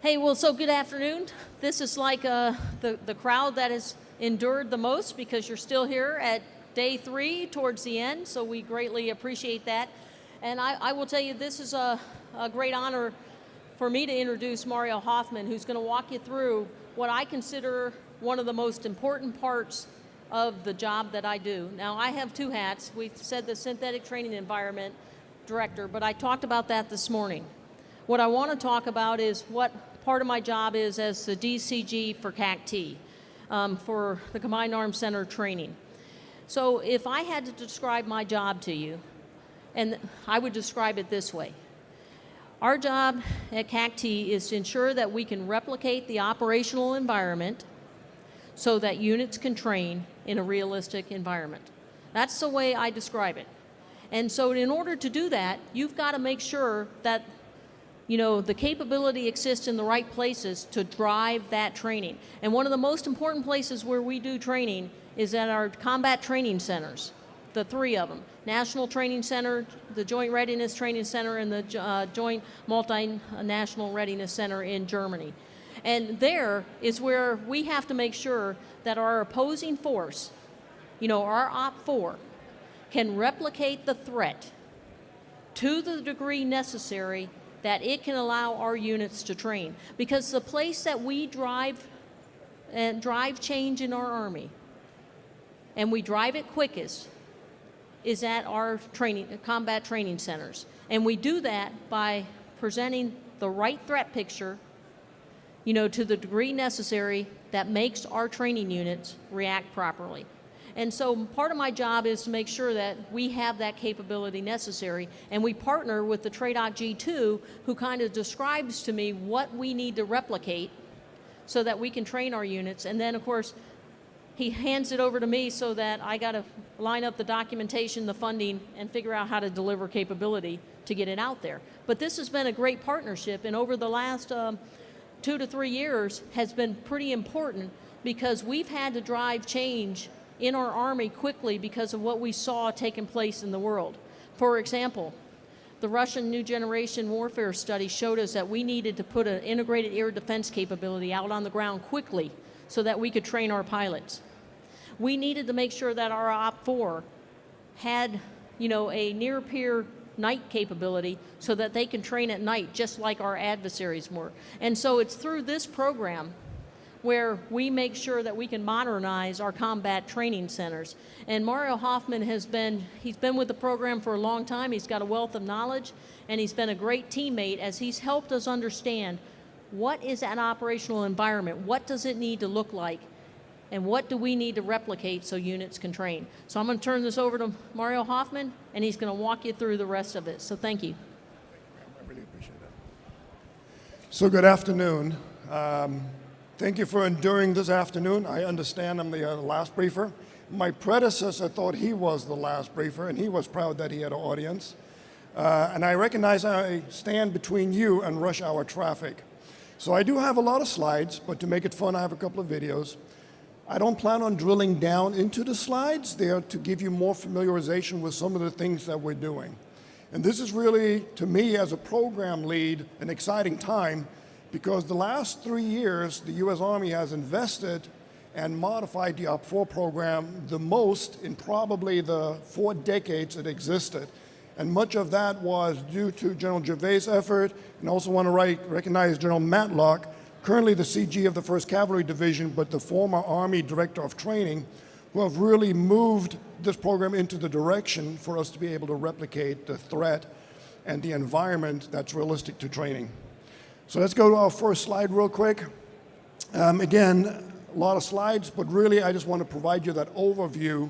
Hey, well, so good afternoon. This is like the crowd that has endured the most because you're still here at day 3 towards the end, so we greatly appreciate that. And I will tell you, this is a great honor for me to introduce Mario Hoffman, who's going to walk you through what I consider one of the most important parts of the job that I do. Now, I have 2 hats. We've said the Synthetic Training Environment Director, but I talked about that this morning. What I want to talk about is what part of my job is as the DCG for CACT, for the Combined Arms Center training. So if I had to describe my job to you, and I would describe it this way. Our job at CACT is to ensure that we can replicate the operational environment so that units can train in a realistic environment. That's the way I describe it. And so in order to do that, you've got to make sure that the capability exists in the right places to drive that training. And one of the most important places where we do training is at our combat training centers, the 3 of them. National Training Center, the Joint Readiness Training Center, and the Joint Multinational Readiness Center in Germany. And there is where we have to make sure that our opposing force, our OPFOR, can replicate the threat to the degree necessary that it can allow our units to train. Because the place that we drive change in our Army, and we drive it quickest, is at our combat training centers. And we do that by presenting the right threat picture, to the degree necessary that makes our training units react properly. And so part of my job is to make sure that we have that capability necessary, and we partner with the TRADOC G2, who kind of describes to me what we need to replicate so that we can train our units. And then, of course, he hands it over to me so that I got to line up the documentation, the funding, and figure out how to deliver capability to get it out there. But this has been a great partnership, and over the last 2 to 3 years has been pretty important because we've had to drive change in our Army quickly because of what we saw taking place in the world. For example, the Russian New Generation Warfare study showed us that we needed to put an integrated air defense capability out on the ground quickly so that we could train our pilots. We needed to make sure that our OPFOR had, a near-peer night capability so that they can train at night just like our adversaries were. And so it's through this program where we make sure that we can modernize our combat training centers. And Mario Hoffman he's been with the program for a long time. He's got a wealth of knowledge, and he's been a great teammate as he's helped us understand what is an operational environment, what does it need to look like, and what do we need to replicate so units can train. So I'm going to turn this over to Mario Hoffman, and he's going to walk you through the rest of it. So thank you. I really appreciate that. So good afternoon. Thank you for enduring this afternoon. I understand I'm the last briefer. My predecessor thought he was the last briefer, and he was proud that he had an audience. And I recognize I stand between you and rush hour traffic. So I do have a lot of slides, but to make it fun, I have a couple of videos. I don't plan on drilling down into the slides. They are to give you more familiarization with some of the things that we're doing. And this is really, to me as a program lead, an exciting time, because the last 3 years, the U.S. Army has invested and modified the OPFOR program the most in probably the 4 decades it existed. And much of that was due to General Gervais' effort, and I also want to recognize General Matlock, currently the CG of the 1st Cavalry Division, but the former Army Director of Training, who have really moved this program into the direction for us to be able to replicate the threat and the environment that's realistic to training. So let's go to our first slide real quick. Again, a lot of slides, but really I just want to provide you that overview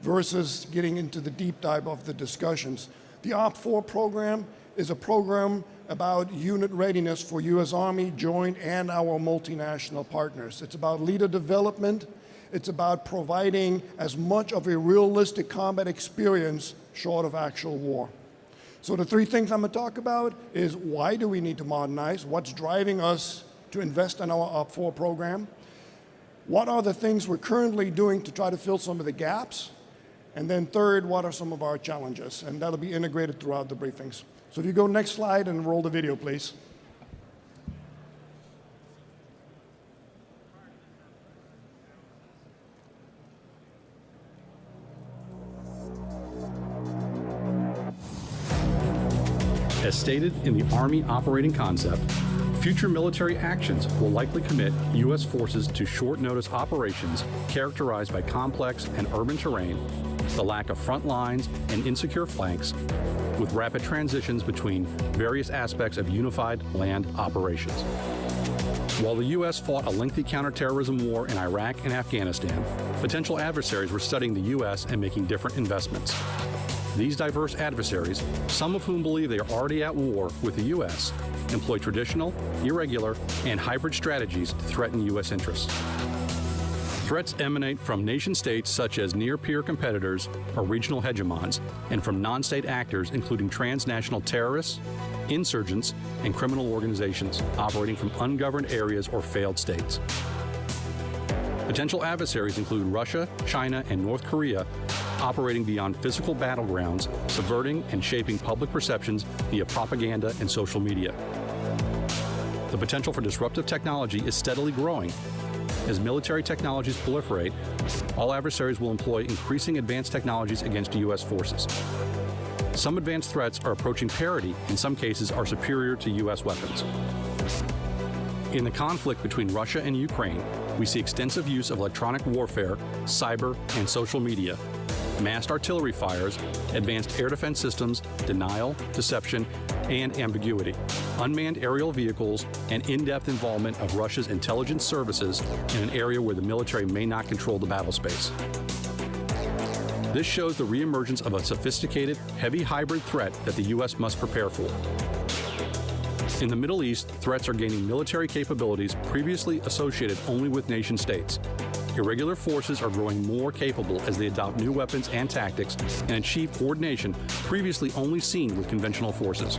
versus getting into the deep dive of the discussions. The OPFOR program is a program about unit readiness for U.S. Army, Joint, and our multinational partners. It's about leader development. It's about providing as much of a realistic combat experience short of actual war. So the 3 things I'm going to talk about is why do we need to modernize? What's driving us to invest in our OPFOR program? What are the things we're currently doing to try to fill some of the gaps? And then third, what are some of our challenges? And that'll be integrated throughout the briefings. So if you go next slide and roll the video, please. As stated in the Army operating concept, future military actions will likely commit U.S. forces to short-notice operations characterized by complex and urban terrain, the lack of front lines and insecure flanks, with rapid transitions between various aspects of unified land operations. While the U.S. fought a lengthy counterterrorism war in Iraq and Afghanistan, potential adversaries were studying the U.S. and making different investments. These diverse adversaries, some of whom believe they are already at war with the U.S., employ traditional, irregular, and hybrid strategies to threaten U.S. interests. Threats emanate from nation-states such as near-peer competitors or regional hegemons, and from non-state actors including transnational terrorists, insurgents, and criminal organizations operating from ungoverned areas or failed states. Potential adversaries include Russia, China, and North Korea, operating beyond physical battlegrounds, subverting and shaping public perceptions via propaganda and social media. The potential for disruptive technology is steadily growing. As military technologies proliferate, all adversaries will employ increasing advanced technologies against U.S. forces. Some advanced threats are approaching parity, in some cases are superior to U.S. weapons. In the conflict between Russia and Ukraine, we see extensive use of electronic warfare, cyber, and social media, massed artillery fires, advanced air defense systems, denial, deception, and ambiguity, unmanned aerial vehicles, and in-depth involvement of Russia's intelligence services in an area where the military may not control the battle space. This shows the reemergence of a sophisticated, heavy hybrid threat that the U.S. must prepare for. In the Middle East, threats are gaining military capabilities previously associated only with nation-states. Irregular forces are growing more capable as they adopt new weapons and tactics and achieve coordination previously only seen with conventional forces.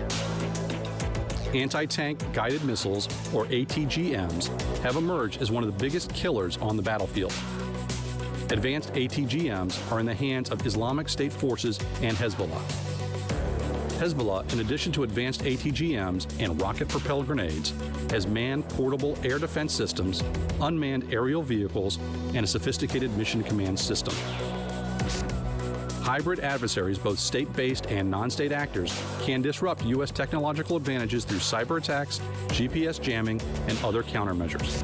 Anti-tank guided missiles, or ATGMs, have emerged as one of the biggest killers on the battlefield. Advanced ATGMs are in the hands of Islamic State forces and Hezbollah. Hezbollah, in addition to advanced ATGMs and rocket-propelled grenades, has manned portable air defense systems, unmanned aerial vehicles, and a sophisticated mission command system. Hybrid adversaries, both state-based and non-state actors, can disrupt U.S. technological advantages through cyber attacks, GPS jamming, and other countermeasures.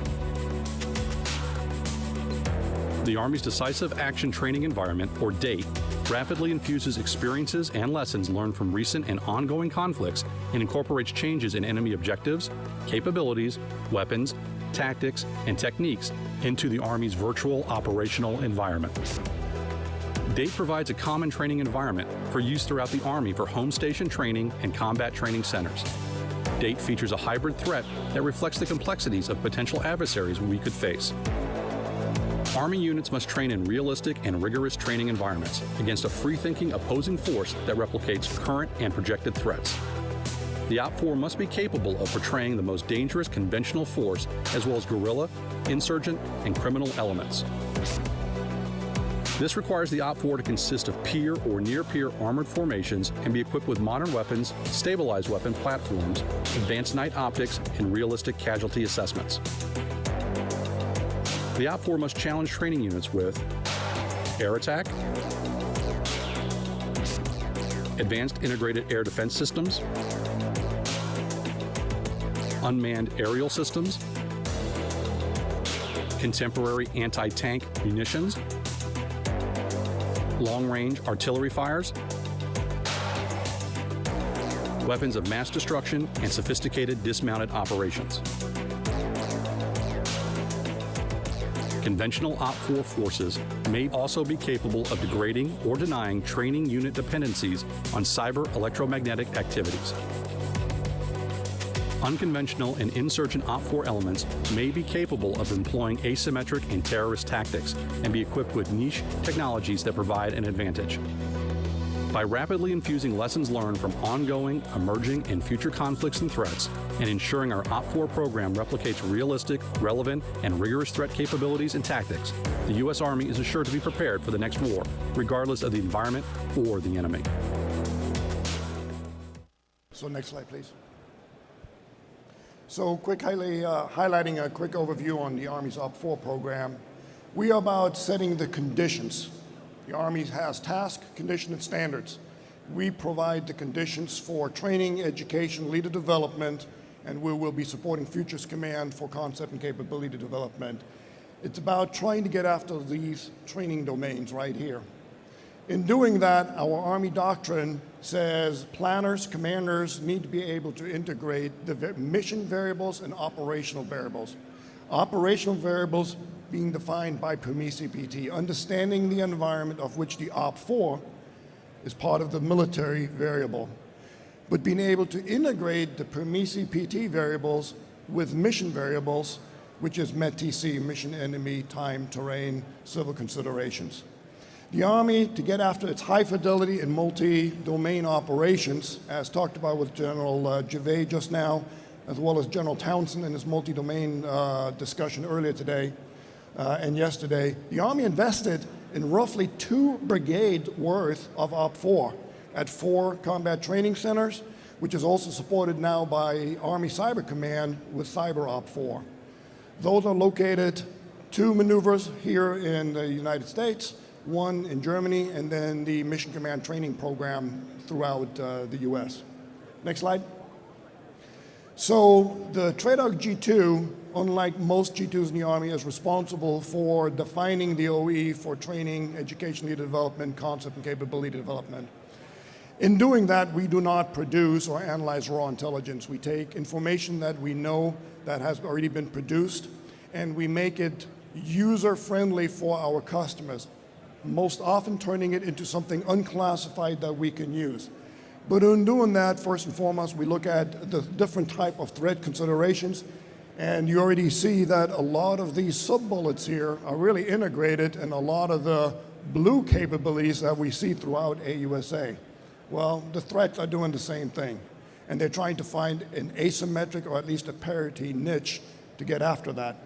The Army's Decisive Action Training Environment, or DATE, rapidly infuses experiences and lessons learned from recent and ongoing conflicts and incorporates changes in enemy objectives, capabilities, weapons, tactics, and techniques into the Army's virtual operational environment. DATE provides a common training environment for use throughout the Army for home station training and combat training centers. DATE features a hybrid threat that reflects the complexities of potential adversaries we could face. Army units must train in realistic and rigorous training environments against a free-thinking opposing force that replicates current and projected threats. The OPFOR must be capable of portraying the most dangerous conventional force as well as guerrilla, insurgent, and criminal elements. This requires the OPFOR to consist of peer or near-peer armored formations and be equipped with modern weapons, stabilized weapon platforms, advanced night optics, and realistic casualty assessments. The OPFOR must challenge training units with air attack, advanced integrated air defense systems, unmanned aerial systems, contemporary anti-tank munitions, long-range artillery fires, weapons of mass destruction, and sophisticated dismounted operations. Conventional OPFOR forces may also be capable of degrading or denying training unit dependencies on cyber electromagnetic activities. Unconventional and insurgent OPFOR elements may be capable of employing asymmetric and terrorist tactics and be equipped with niche technologies that provide an advantage. By rapidly infusing lessons learned from ongoing, emerging, and future conflicts and threats, and ensuring our OPFOR program replicates realistic, relevant, and rigorous threat capabilities and tactics, the U.S. Army is assured to be prepared for the next war, regardless of the environment or the enemy. So next slide, please. So highlighting a quick overview on the Army's OPFOR program. We are about setting the conditions. The Army has tasks, conditions, and standards. We provide the conditions for training, education, leader development, and we will be supporting Futures Command for concept and capability development. It's about trying to get after these training domains right here. In doing that, our Army doctrine says planners, commanders need to be able to integrate the mission variables and operational variables. Operational variables being defined by PME-CPT, understanding the environment of which the OPFOR is part of the military variable, but being able to integrate the PME-CPT variables with mission variables, which is METTC, mission, enemy, time, terrain, civil considerations. The Army, to get after its high fidelity and multi-domain operations, as talked about with General Gervais just now, as well as General Townsend in his multi-domain discussion earlier today and yesterday, the Army invested in roughly 2 brigades worth of OPFOR at 4 combat training centers, which is also supported now by Army Cyber Command with Cyber OPFOR. Those are located 2 maneuvers here in the United States, 1 in Germany, and then the Mission Command training program throughout the US. Next slide. So the TRADOC G2, unlike most G2s in the Army, is responsible for defining the OE for training, education, leader development, concept and capability development. In doing that, we do not produce or analyze raw intelligence. We take information that we know that has already been produced, and we make it user-friendly for our customers, most often turning it into something unclassified that we can use. But in doing that, first and foremost, we look at the different type of threat considerations, and you already see that a lot of these sub-bullets here are really integrated in a lot of the blue capabilities that we see throughout AUSA. Well, the threats are doing the same thing, and they're trying to find an asymmetric or at least a parity niche to get after that.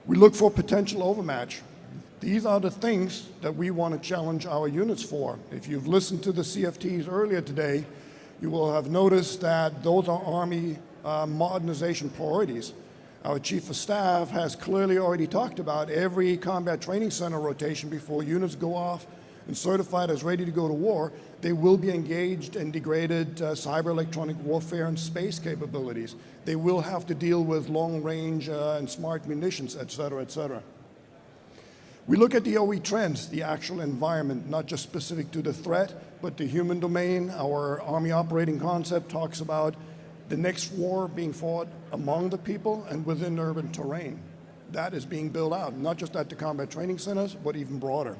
We look for potential overmatch. These are the things that we want to challenge our units for. If you've listened to the CFTs earlier today, you will have noticed that those are Army modernization priorities. Our Chief of Staff has clearly already talked about every combat training center rotation before units go off and certified as ready to go to war. They will be engaged in degraded cyber electronic warfare and space capabilities. They will have to deal with long range and smart munitions, et cetera, et cetera. We look at the OE trends, the actual environment, not just specific to the threat, but the human domain. Our Army operating concept talks about the next war being fought among the people and within urban terrain. That is being built out, not just at the combat training centers, but even broader.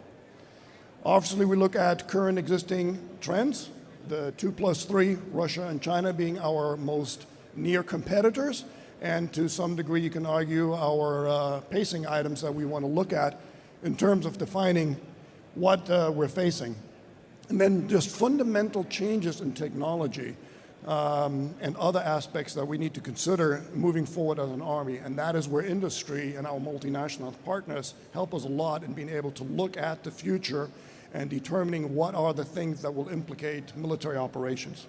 Obviously, we look at current existing trends, the 2+3, Russia and China being our most near competitors, and to some degree you can argue our pacing items that we want to look at in terms of defining what we're facing. And then just fundamental changes in technology and other aspects that we need to consider moving forward as an Army, and that is where industry and our multinational partners help us a lot in being able to look at the future and determining what are the things that will implicate military operations.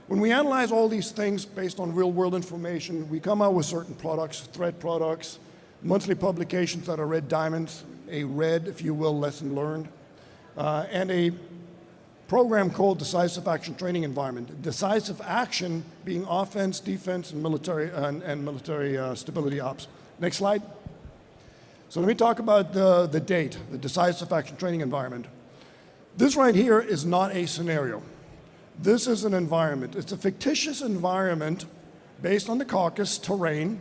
When we analyze all these things based on real-world information, we come out with certain products, threat products, monthly publications that are red diamonds, a red, if you will, lesson learned, and a program called Decisive Action Training Environment. Decisive action being offense, defense, and military stability ops. Next slide. So let me talk about the date, the Decisive Action Training Environment. This right here is not a scenario. This is an environment. It's a fictitious environment based on the caucus terrain,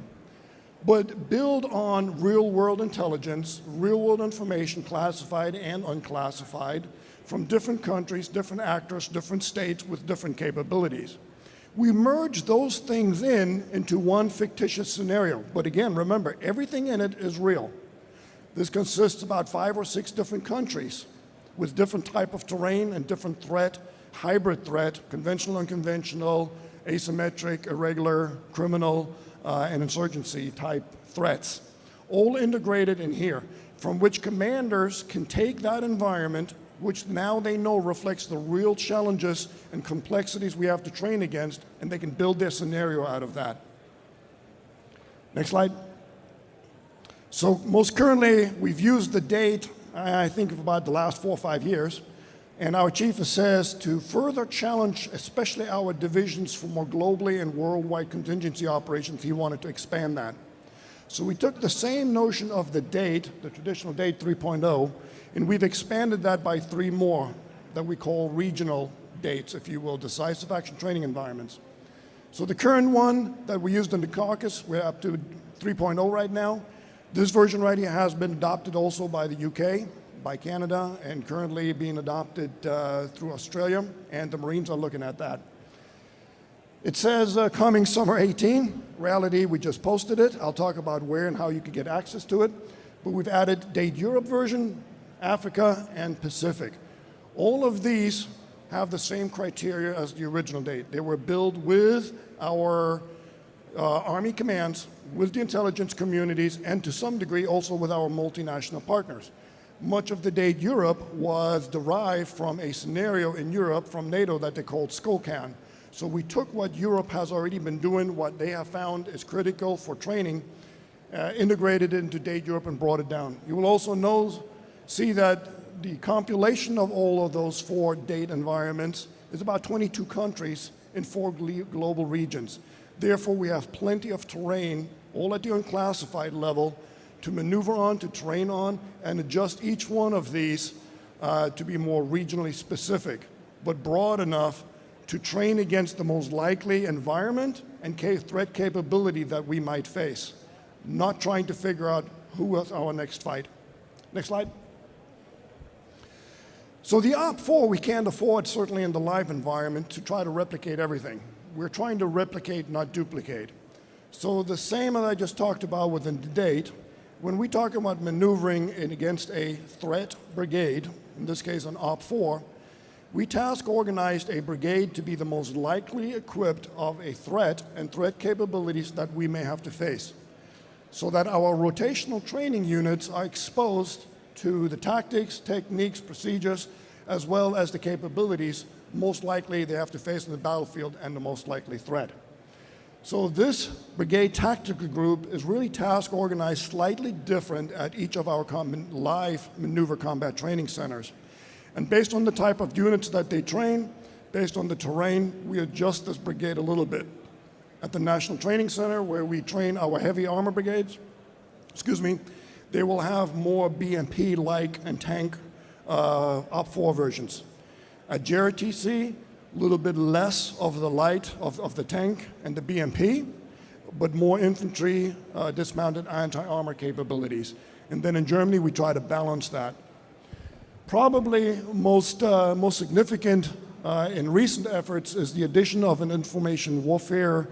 but build on real-world intelligence, real-world information, classified and unclassified, from different countries, different actors, different states with different capabilities. We merge those things into one fictitious scenario. But again, remember, everything in it is real. This consists of about 5 or 6 different countries with different type of terrain and different threat, hybrid threat, conventional, unconventional, asymmetric, irregular, criminal, and insurgency type threats, all integrated in here, from which commanders can take that environment, which now they know reflects the real challenges and complexities we have to train against, and they can build their scenario out of that. Next slide. So most currently, we've used the date, I think of about the last 4 or 5 years, And our chief says to further challenge, especially our divisions for more globally and worldwide contingency operations, he wanted to expand that. So we took the same notion of the date, the traditional date 3.0, and we've expanded that by 3 more that we call regional dates, if you will, decisive action training environments. So the current one that we used in the caucus, we're up to 3.0 right now. This version right here has been adopted also by the UK, by Canada, and currently being adopted through Australia, and the Marines are looking at that. It says coming summer 18. Reality, we just posted it. I'll talk about where and how you can get access to it. But we've added date Europe version, Africa, and Pacific. All of these have the same criteria as the original date. They were built with our Army commands, with the intelligence communities, and to some degree also with our multinational partners. Much of the date Europe was derived from a scenario in Europe from NATO that they called SCOCAN. So we took what Europe has already been doing, what they have found is critical for training, integrated it into date Europe and brought it down. You will also see that the compilation of all of those 4 date environments is about 22 countries in 4 global regions. Therefore, we have plenty of terrain, all at the unclassified level, to maneuver on, to train on, and adjust each one of these to be more regionally specific, but broad enough to train against the most likely environment and threat capability that we might face, not trying to figure out who is our next fight. Next slide. So the OPFOR, we can't afford, certainly in the live environment, to try to replicate everything. We're trying to replicate, not duplicate. So the same that I just talked about within the date, when we talk about maneuvering against a threat brigade, in this case an OPFOR, we task organized a brigade to be the most likely equipped of a threat and threat capabilities that we may have to face, so that our rotational training units are exposed to the tactics, techniques, procedures, as well as the capabilities most likely they have to face in the battlefield and the most likely threat. So this brigade tactical group is really task organized slightly different at each of our live maneuver combat training centers. And based on the type of units that they train, based on the terrain, we adjust this brigade a little bit. At the National Training Center, where we train our heavy armor brigades, they will have more BMP-like and tank OPFOR versions. At JRTC, a little bit less of the light of the tank and the BMP, but more infantry, dismounted anti-armor capabilities. And then in Germany, we try to balance that. Probably most significant in recent efforts is the addition of an information warfare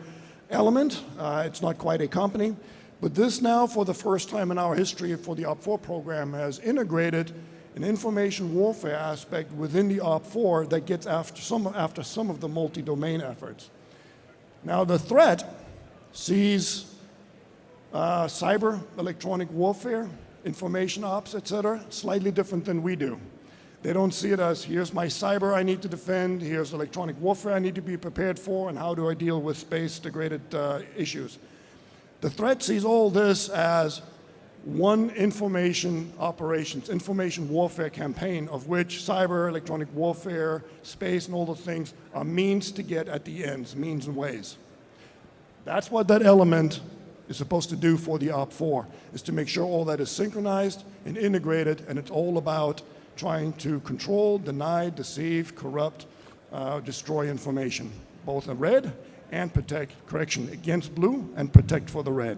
element. It's not quite a company, but this now, for the first time in our history for the OPFOR program, has integrated an information warfare aspect within the OPFOR that gets after some of the multi-domain efforts. Now the threat sees cyber, electronic warfare, information ops, etc., slightly different than we do. They don't see it as, here's my cyber I need to defend, here's electronic warfare I need to be prepared for, and how do I deal with space-degraded issues. The threat sees all this as one information operations, information warfare campaign, of which cyber, electronic warfare, space, and all the things are means to get at the ends, means and ways. That's what that element is supposed to do for the OPFOR, is to make sure all that is synchronized and integrated, and it's all about trying to control, deny, deceive, corrupt, destroy information, both in red and protect, against blue and protect for the red.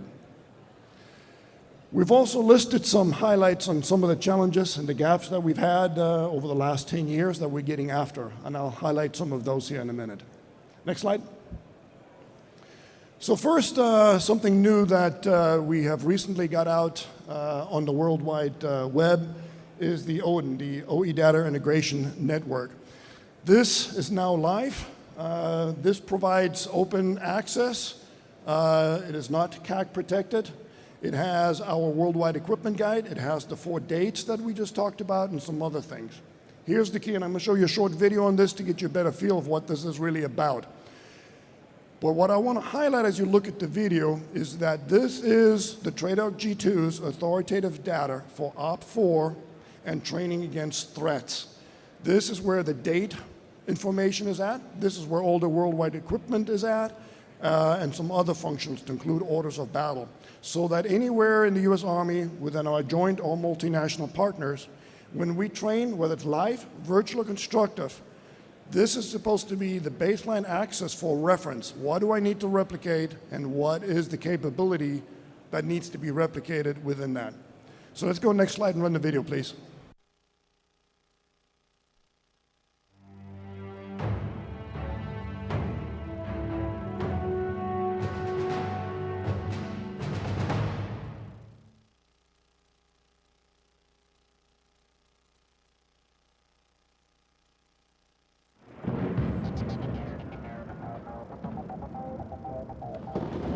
We've also listed some highlights on some of the challenges and the gaps that we've had over the last 10 years that we're getting after, and I'll highlight some of those here in a minute. Next slide. So first, something new that we have recently got out on the World Wide Web is the OIDN, the OE Data Integration Network. This is now live. This provides open access. It is not CAC protected. It has our worldwide equipment guide. It has the 4 dates that we just talked about and some other things. Here's the key, and I'm going to show you a short video on this to get you a better feel of what this is really about. But what I want to highlight as you look at the video is that this is the TRADOC G2's authoritative data for OPFOR and training against threats. This is where the date information is at. This is where all the worldwide equipment is at, and some other functions to include orders of battle. So that anywhere in the US Army, within our joint or multinational partners, when we train, whether it's live, virtual, or constructive, this is supposed to be the baseline access for reference. What do I need to replicate, and what is the capability that needs to be replicated within that? So let's go next slide and run the video, please.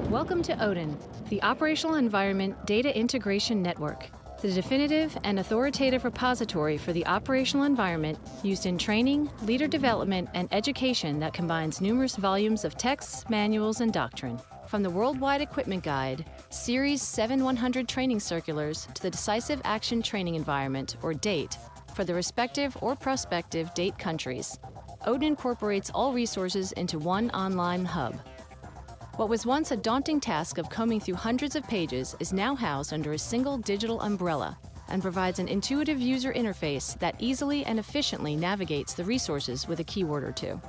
Welcome to Odin, the Operational Environment Data Integration Network, the definitive and authoritative repository for the operational environment used in training, leader development, and education that combines numerous volumes of texts, manuals, and doctrine. From the Worldwide Equipment Guide, Series 7100 training circulars to the Decisive Action Training Environment, or DATE, for the respective or prospective DATE countries. Odin incorporates all resources into one online hub. What was once a daunting task of combing through hundreds of pages is now housed under a single digital umbrella and provides an intuitive user interface that easily and efficiently navigates the resources with a keyword or two.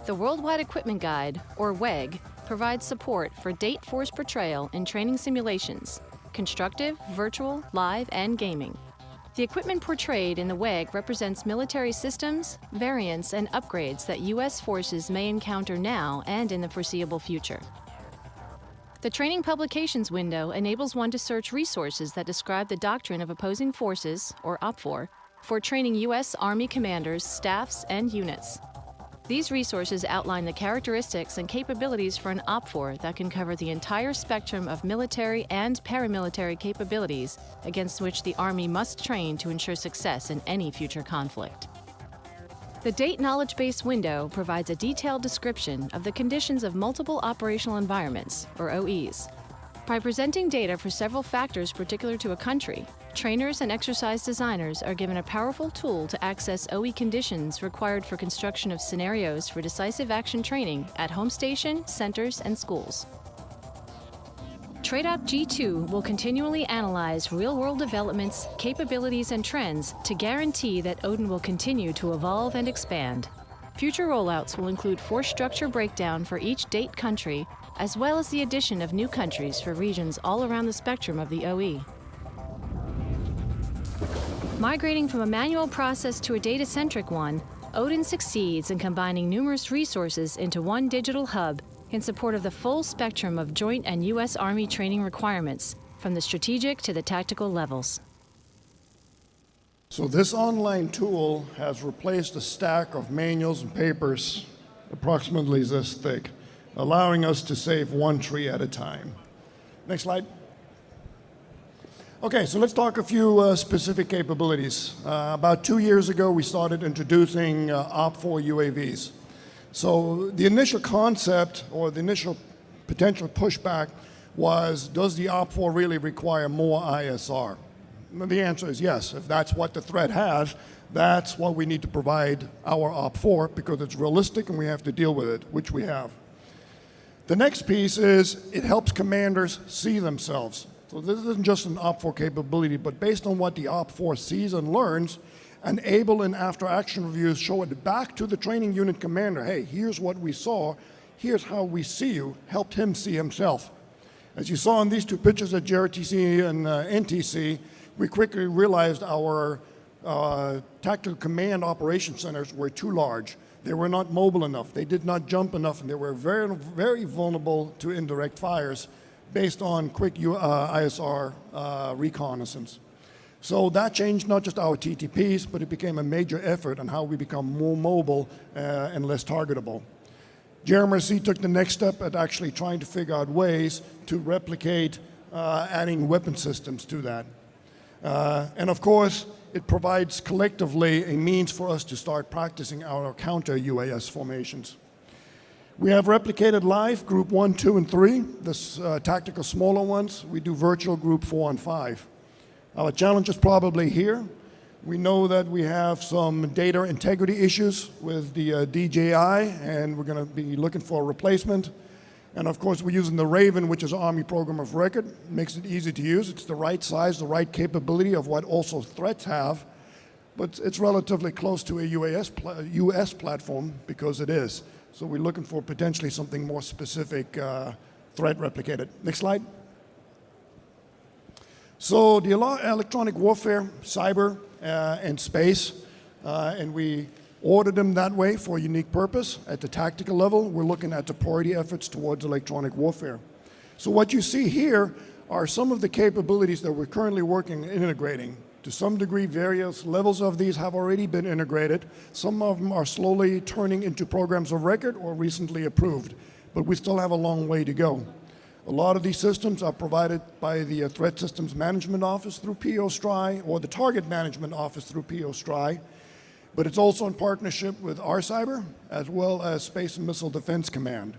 The Worldwide Equipment Guide, or WEG, provides support for DATE force portrayal in training simulations, constructive, virtual, live, and gaming. The equipment portrayed in the WEG represents military systems, variants, and upgrades that U.S. forces may encounter now and in the foreseeable future. The Training Publications window enables one to search resources that describe the doctrine of opposing forces, or OPFOR, for training U.S. Army commanders, staffs, and units. These resources outline the characteristics and capabilities for an OPFOR that can cover the entire spectrum of military and paramilitary capabilities against which the Army must train to ensure success in any future conflict. The DATE Knowledge Base window provides a detailed description of the conditions of multiple operational environments, or OEs. By presenting data for several factors particular to a country, trainers and exercise designers are given a powerful tool to access OE conditions required for construction of scenarios for decisive action training at home station, centers, and schools. TradeOp G2 will continually analyze real-world developments, capabilities, and trends to guarantee that Odin will continue to evolve and expand. Future rollouts will include force structure breakdown for each DATE country, as well as the addition of new countries for regions all around the spectrum of the OE. Migrating from a manual process to a data-centric one, Odin succeeds in combining numerous resources into one digital hub in support of the full spectrum of Joint and U.S. Army training requirements, from the strategic to the tactical levels. So this online tool has replaced a stack of manuals and papers approximately this thick, allowing us to save one tree at a time. Next slide. Okay, so let's talk a few specific capabilities. About 2 years ago, we started introducing OPFOR UAVs. So the initial concept, or the initial potential pushback, was, does the OPFOR really require more ISR? And the answer is yes. If that's what the threat has, that's what we need to provide our OPFOR, because it's realistic and we have to deal with it, which we have. The next piece is it helps commanders see themselves. So this isn't just an OPFOR capability, but based on what the OPFOR sees and learns, enable and after-action reviews show it back to the training unit commander. Hey, here's what we saw. Here's how we see you. Helped him see himself. As you saw in these two pictures at JRTC and NTC, we quickly realized our tactical command operation centers were too large. They were not mobile enough. They did not jump enough, and they were very, very vulnerable to indirect fires based on quick ISR reconnaissance. So that changed not just our TTPs, but it became a major effort on how we become more mobile and less targetable. JRMRC took the next step at actually trying to figure out ways to replicate adding weapon systems to that. And of course, it provides collectively a means for us to start practicing our counter-UAS formations. We have replicated live Group 1, 2, and 3, the tactical smaller ones. We do virtual Group 4 and 5. Our challenge is probably here. We know that we have some data integrity issues with the DJI, and we're going to be looking for a replacement. And of course, we're using the Raven, which is Army program of record. Makes it easy to use. It's the right size, the right capability of what also threats have. But it's relatively close to a US platform because it is. So we're looking for potentially something more specific, threat replicated. Next slide. So the electronic warfare, cyber, and space, and we ordered them that way for a unique purpose. At the tactical level, we're looking at the priority efforts towards electronic warfare. So what you see here are some of the capabilities that we're currently working and integrating. To some degree, various levels of these have already been integrated. Some of them are slowly turning into programs of record or recently approved, but we still have a long way to go. A lot of these systems are provided by the Threat Systems Management Office through PO-STRI or the Target Management Office through PO-STRI, but it's also in partnership with RCyber as well as Space and Missile Defense Command.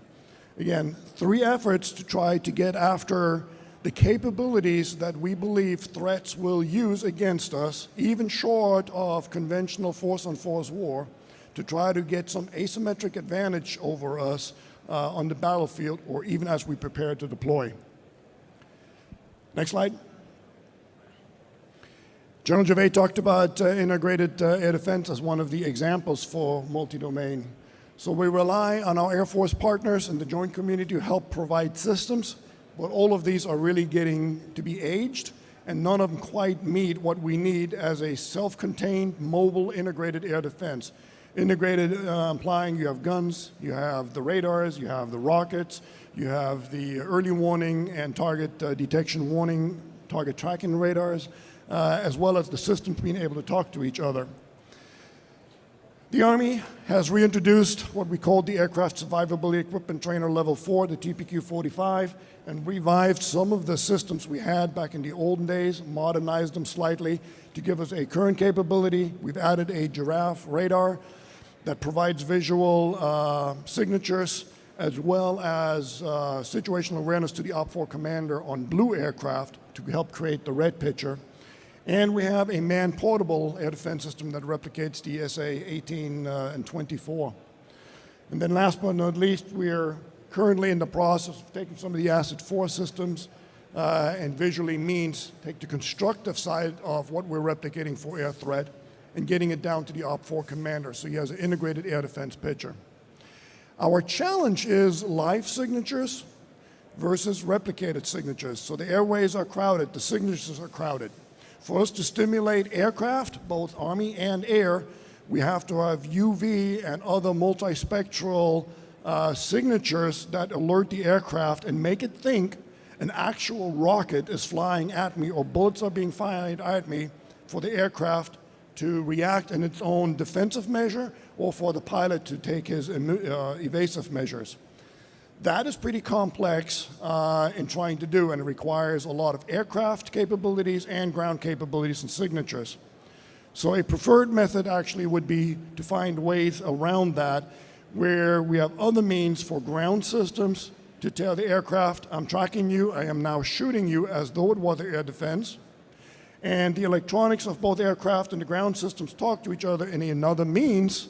Again, 3 efforts to try to get after the capabilities that we believe threats will use against us, even short of conventional force-on-force war, to try to get some asymmetric advantage over us on the battlefield or even as we prepare to deploy. Next slide. General Gervais talked about integrated air defense as one of the examples for multi-domain. So we rely on our Air Force partners and the joint community to help provide systems, but all of these are really getting to be aged, and none of them quite meet what we need as a self-contained, mobile, integrated air defense. Integrated implying you have guns, you have the radars, you have the rockets, you have the early warning and target detection warning, target tracking radars, as well as the systems being able to talk to each other. The Army has reintroduced what we call the Aircraft Survivability Equipment Trainer Level 4, the TPQ-45, and revived some of the systems we had back in the olden days, modernized them slightly to give us a current capability. We've added a Giraffe radar that provides visual signatures as well as situational awareness to the OPFOR commander on blue aircraft to help create the red picture. And we have a man-portable air defense system that replicates the SA-18 and 24. And then last but not least, we're currently in the process of taking some of the Asset 4 systems and visually means take the constructive side of what we're replicating for air threat and getting it down to the OPFOR commander, so he has an integrated air defense picture. Our challenge is live signatures versus replicated signatures. So the airways are crowded, the signatures are crowded. For us to stimulate aircraft, both Army and air, we have to have UV and other multispectral signatures that alert the aircraft and make it think an actual rocket is flying at me or bullets are being fired at me for the aircraft to react in its own defensive measure or for the pilot to take his evasive measures. That is pretty complex in trying to do, and it requires a lot of aircraft capabilities and ground capabilities and signatures. So a preferred method actually would be to find ways around that where we have other means for ground systems to tell the aircraft, I'm tracking you, I am now shooting you as though it was air defense. And the electronics of both aircraft and the ground systems talk to each other in another means,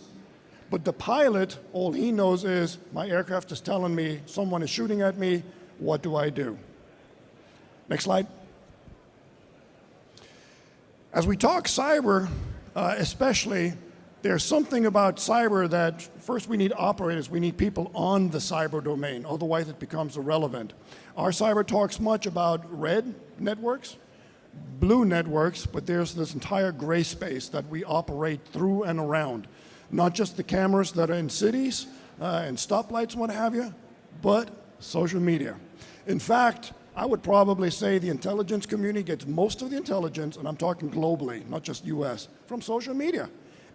but the pilot, all he knows is, my aircraft is telling me someone is shooting at me, what do I do? Next slide. As we talk cyber, especially, there's something about cyber that first we need operators, we need people on the cyber domain, otherwise it becomes irrelevant. Our cyber talks much about red networks, blue networks, but there's this entire gray space that we operate through and around. Not just the cameras that are in cities and stoplights and what have you, but social media. In fact, I would probably say the intelligence community gets most of the intelligence, and I'm talking globally, not just US, from social media.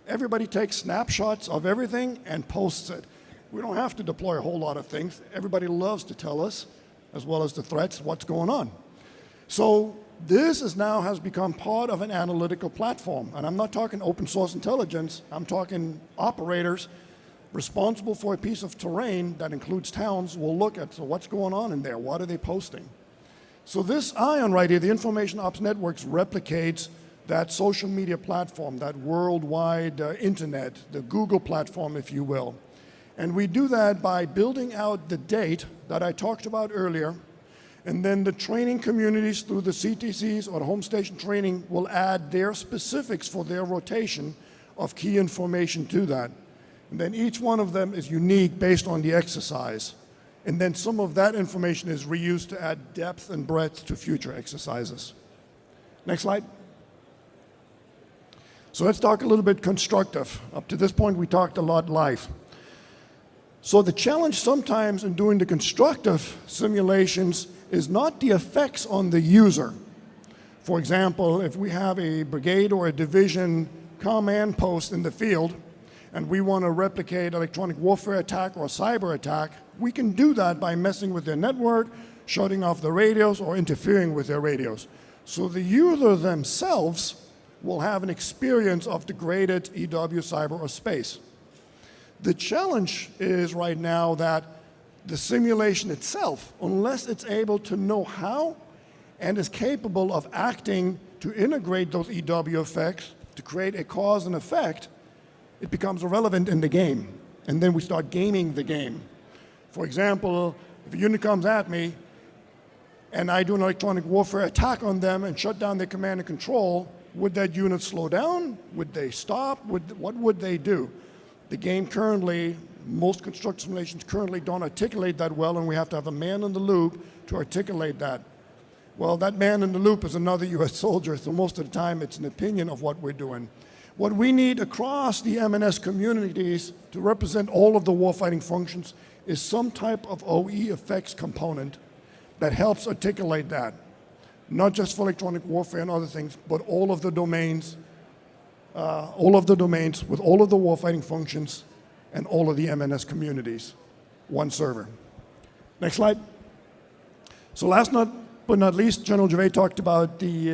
Everybody takes snapshots of everything and posts it. We don't have to deploy a whole lot of things. Everybody loves to tell us, as well as the threats, what's going on. So this has become part of an analytical platform. And I'm not talking open source intelligence. I'm talking operators responsible for a piece of terrain that includes towns will look at, so what's going on in there? What are they posting? So this ION right here, the Information Ops Networks, replicates that social media platform, that worldwide internet, the Google platform, if you will. And we do that by building out the date that I talked about earlier, and then the training communities through the CTCs or the home station training will add their specifics for their rotation of key information to that. And then each one of them is unique based on the exercise. And then some of that information is reused to add depth and breadth to future exercises. Next slide. So let's talk a little bit constructive. Up to this point, we talked a lot live. So the challenge sometimes in doing the constructive simulations is not the effects on the user. For example, if we have a brigade or a division command post in the field, and we want to replicate electronic warfare attack or cyber attack, we can do that by messing with their network, shutting off the radios, or interfering with their radios. So the user themselves will have an experience of degraded EW, cyber, or space. The challenge is right now that the simulation itself, unless it's able to know how and is capable of acting to integrate those EW effects to create a cause and effect, it becomes irrelevant in the game. And then we start gaming the game. For example, if a unit comes at me and I do an electronic warfare attack on them and shut down their command and control, would that unit slow down? Would they stop? What would they do? The game currently, most construct simulations currently don't articulate that well, and we have to have a man in the loop to articulate that. Well, that man in the loop is another US soldier, so most of the time it's an opinion of what we're doing. What we need across the M&S communities to represent all of the warfighting functions is some type of OE effects component that helps articulate that. Not just for electronic warfare and other things, but all of the domains with all of the warfighting functions and all of the M&S communities. One server. Next slide. So last but not least, General Gervais talked about the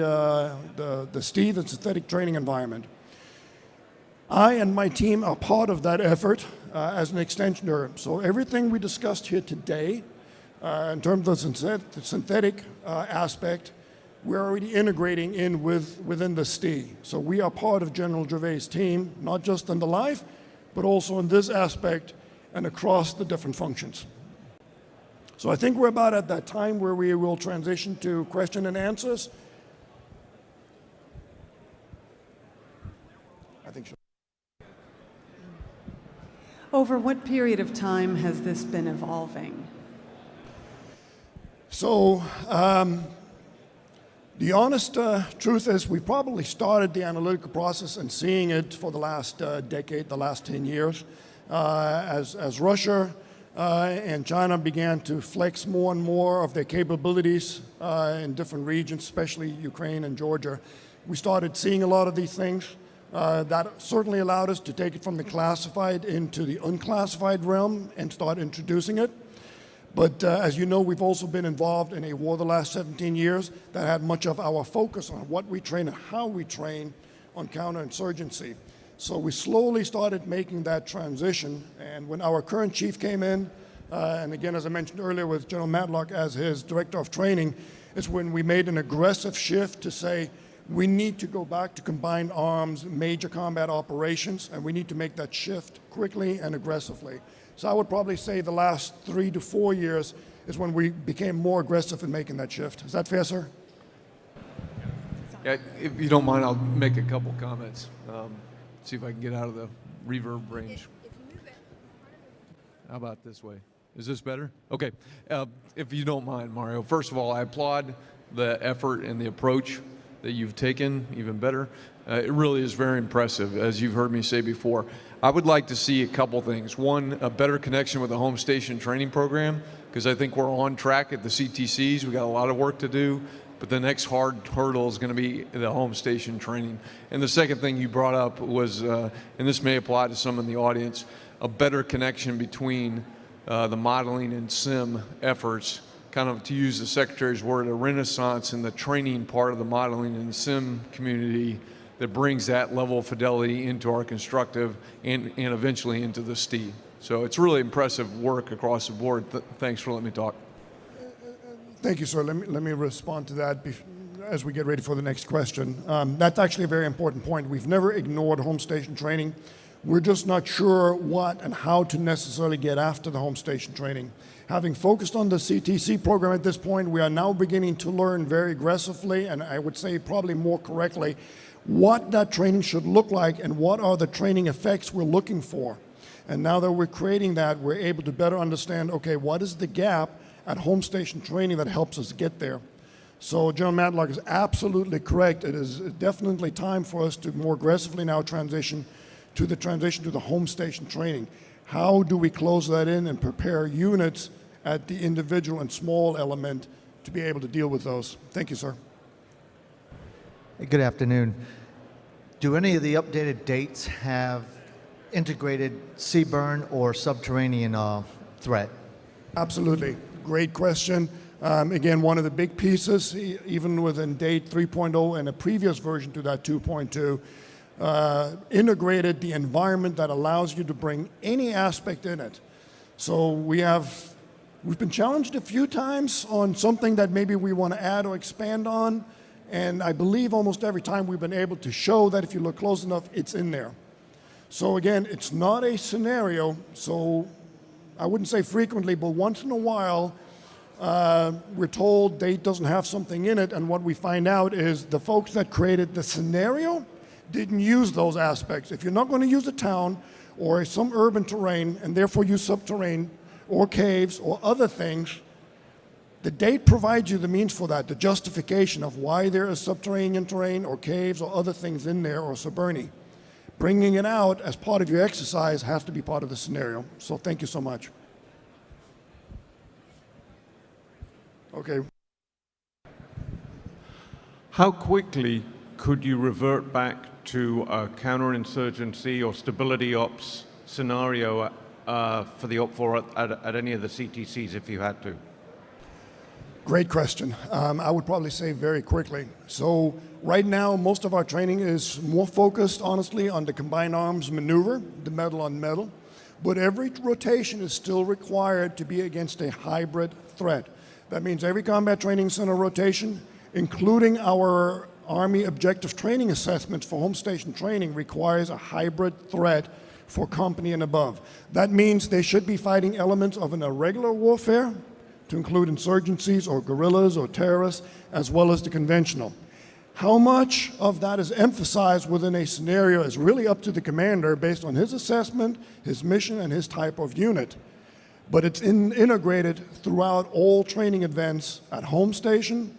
STE, the synthetic training environment. I and my team are part of that effort as an extensioner. So everything we discussed here today in terms of the synthetic aspect, we're already integrating in within the STE. So we are part of General Gervais' team, not just in the live, but also in this aspect and across the different functions. So I think we're about at that time where we will transition to question and answers. I think so. Over what period of time has this been evolving? So the honest truth is we probably started the analytical process and seeing it for the last decade, the last 10 years, as Russia and China began to flex more and more of their capabilities in different regions, especially Ukraine and Georgia. We started seeing a lot of these things. That certainly allowed us to take it from the classified into the unclassified realm and start introducing it. But as you know, we've also been involved in a war the last 17 years that had much of our focus on what we train and how we train on counterinsurgency. So we slowly started making that transition. And when our current chief came in, and again, as I mentioned earlier, with General Matlock as his director of training, is when we made an aggressive shift to say, we need to go back to combined arms, major combat operations, and we need to make that shift quickly and aggressively. So I would probably say the last 3 to 4 years is when we became more aggressive in making that shift. Is that fair, sir? Yeah, if you don't mind, I'll make a couple comments. See if I can get out of the reverb range. How about this way? Is this better? Okay. If you don't mind, Mario, first of all, I applaud the effort and the approach that you've taken, even better. It really is very impressive, as you've heard me say before. I would like to see a couple things. One, a better connection with the home station training program, because I think we're on track at the CTCs. We've got a lot of work to do, but the next hard hurdle is going to be the home station training. And the second thing you brought up was, and this may apply to some in the audience, a better connection between the modeling and sim efforts, kind of, to use the Secretary's word, a renaissance in the training part of the modeling and sim community that brings that level of fidelity into our constructive and eventually into the STE. So it's really impressive work across the board. Thanks for letting me talk. Thank you, sir. Let me respond to that. as we get ready for the next question. That's actually a very important point. We've never ignored home station training. We're just not sure what and how to necessarily get after the home station training. Having focused on the CTC program at this point, we are now beginning to learn very aggressively, and I would say probably more correctly, what that training should look like and what are the training effects we're looking for. And now that we're creating that, we're able to better understand, okay, what is the gap at home station training that helps us get there? So General Matlock is absolutely correct. It is definitely time for us to more aggressively now transition to the home station training. How do we close that in and prepare units at the individual and small element to be able to deal with those? Thank you, sir. Good afternoon. Do any of the updated dates have integrated sea burn or subterranean threat? Absolutely. Great question. Again, one of the big pieces, even within date 3.0 and a previous version to that 2.2, integrated the environment that allows you to bring any aspect in it. So we've been challenged a few times on something that maybe we want to add or expand on, and I believe almost every time we've been able to show that if you look close enough, it's in there. So again, it's not a scenario, so I wouldn't say frequently, but once in a while, we're told date doesn't have something in it, and what we find out is the folks that created the scenario didn't use those aspects. If you're not going to use a town or some urban terrain, and therefore use subterranean or caves or other things, the date provides you the means for that, the justification of why there is subterranean terrain or caves or other things in there or suburni. Bringing it out as part of your exercise has to be part of the scenario. So thank you so much. Okay. How quickly could you revert back to a counterinsurgency or stability ops scenario for the OPFOR at any of the CTCs if you had to? Great question. I would probably say very quickly. So right now, most of our training is more focused, honestly, on the combined arms maneuver, the metal on metal. But every rotation is still required to be against a hybrid threat. That means every combat training center rotation, including our Army objective training assessments for home station training, requires a hybrid threat for company and above. That means they should be fighting elements of an irregular warfare, to include insurgencies or guerrillas or terrorists, as well as the conventional. How much of that is emphasized within a scenario is really up to the commander based on his assessment, his mission, and his type of unit. But it's integrated throughout all training events at home station,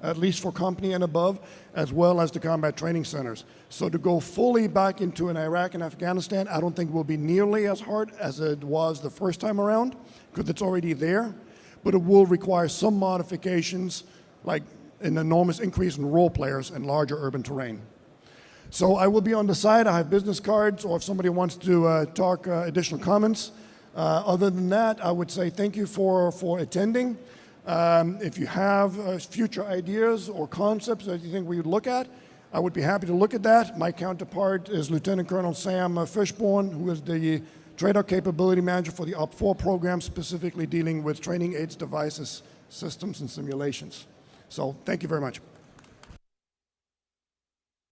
at least for company and above, as well as the combat training centers. So to go fully back into an Iraq and Afghanistan, I don't think will be nearly as hard as it was the first time around, because it's already there. But it will require some modifications, like an enormous increase in role players in larger urban terrain. So I will be on the side. I have business cards, or if somebody wants to talk additional comments. Other than that, I would say thank you for attending. If you have future ideas or concepts that you think we would look at, I would be happy to look at that. My counterpart is Lieutenant Colonel Sam Fishborn, who is the Trader Capability Manager for the OPFOR program, specifically dealing with training aids, devices, systems, and simulations. So thank you very much.